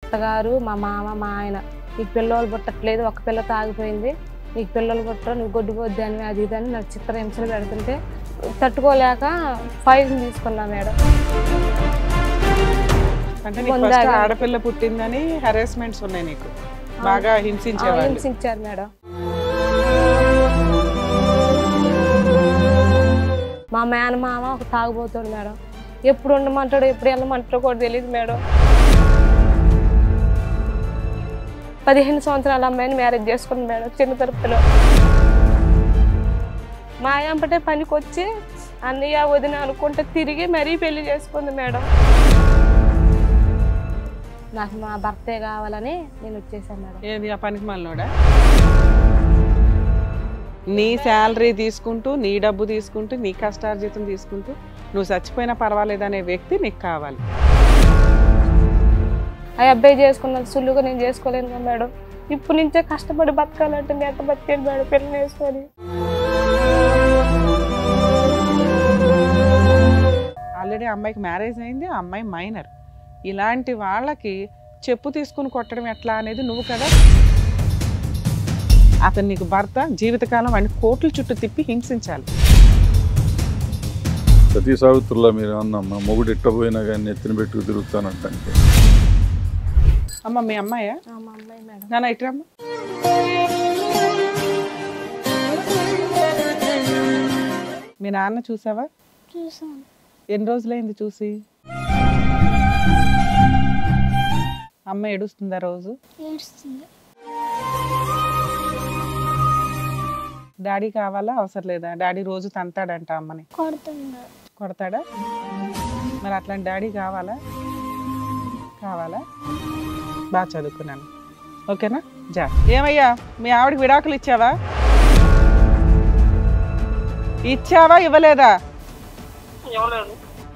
అత్తగారు మా మామ మా ఆయన నీకు పిల్లలు పుట్టట్లేదు, ఒక పిల్లతో ఆగిపోయింది, నీకు పిల్లలు పుట్టరు, నువ్వు గొడ్డుపోద్ది అని అది ఇది అని నాకు చిత్రహింసలు పెడుతుంటే తట్టుకోలేక ఫైల్ తీసుకున్నా మేడం. అంటే ఆడపిల్ల పుట్టిందని హెరాస్మెంట్స్ ఉన్నాయి నీకు, బాగా హింసించారు మేడం. మా మేనమామ ఒక తాగుబోతాడు మేడం, ఎప్పుడు ఉండమంటాడో ఎప్పుడు వెళ్ళమంటాడో కూడా తెలియదు మేడం. 15 సంవత్సరాల అమ్మాయిని మ్యారేజ్ చేసుకుంది మేడం చిన్న తరపులో. మా అయ్యంపటే పనికి వచ్చి అన్నయ్య వదిన అనుకుంటే తిరిగి మరీ పెళ్లి చేసుకుంది మేడం. నాకు మా భర్తే కావాలని నేను వచ్చేసాను మేడం. ఏది ఆ పనికి మాలినోడా? నీ శాలరీ తీసుకుంటూ, నీ డబ్బు తీసుకుంటూ, నీ కష్టార్జితం తీసుకుంటూ నువ్వు చచ్చిపోయినా పర్వాలేదనే వ్యక్తి నీకు కావాలి. ఆ అబ్బాయి చేసుకున్న సులువుగా నేను చేసుకోలేను మేడం. ఇప్పుడు నుంచే కష్టపడి బతకాలంటే నేను ఎంత బతికేది మేడం పెళ్లి వేసుకొని. ఆల్రెడీ అమ్మాయికి మ్యారేజ్ అయింది, ఆ అమ్మాయి మైనర్. ఇలాంటి వాళ్ళకి చెప్పు తీసుకుని కొట్టడం ఎట్లా అనేది నువ్వు కదా. అతను నీకు భర్త, జీవితకాలం వాడిని కోట్ల చుట్టూ తిప్పి హింసించాలి. సతీ సావిత్రులా మీరు అన్నమ్మా మొగుడు ఎట్టపోయినా కానీ నెత్తిన పెట్టుకు తిరుగుతానంటే. అమ్మ మీ అమ్మాయా? నాన్న ఇట్రమ్మ. మీ నాన్న చూసావా? చూసాను. ఎన్ని రోజులైంది చూసి? అమ్మ ఏడుస్తుందా రోజు? ఏడుస్తుంది. డాడీ కావాలా అవసరం లేదా? డాడీ రోజు తంతాడంట అమ్మని. కొడతాడా? మరి అట్లాంటి డాడీ కావాలా? కావాలా? బాగా చదువుకున్నాను, ఓకేనా? జా. ఏమయ్యా మీ ఆవిడకి విడాకులు ఇచ్చావా? ఇచ్చావా ఇవ్వలేదా?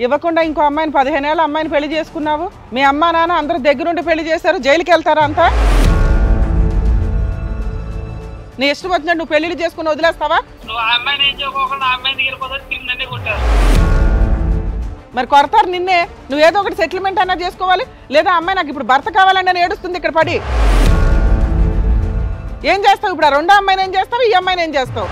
ఇవ్వకుండా ఇంకో అమ్మాయిని 15 ఏళ్ళ అమ్మాయిని పెళ్లి చేసుకున్నావు. మీ అమ్మా నాన్న అందరూ దగ్గరుండి పెళ్లి చేశారు, జైలుకి వెళ్తారా అంతా? నీ ఇష్టం వచ్చినట్టు నువ్వు పెళ్లిళ్ళు చేసుకుని వదిలేస్తావా? మరి కొడతారు నిన్నే. నువ్వేదో ఒకటి సెటిల్మెంట్ అన్నా చేసుకోవాలి, లేదా అమ్మాయి నాకు ఇప్పుడు భర్త కావాలని నేను ఏడుస్తుంది ఇక్కడ పడి. ఏం చేస్తావు ఇప్పుడు? ఆ రెండో అమ్మాయిని ఏం చేస్తావు, ఈ అమ్మాయిని ఏం చేస్తావు?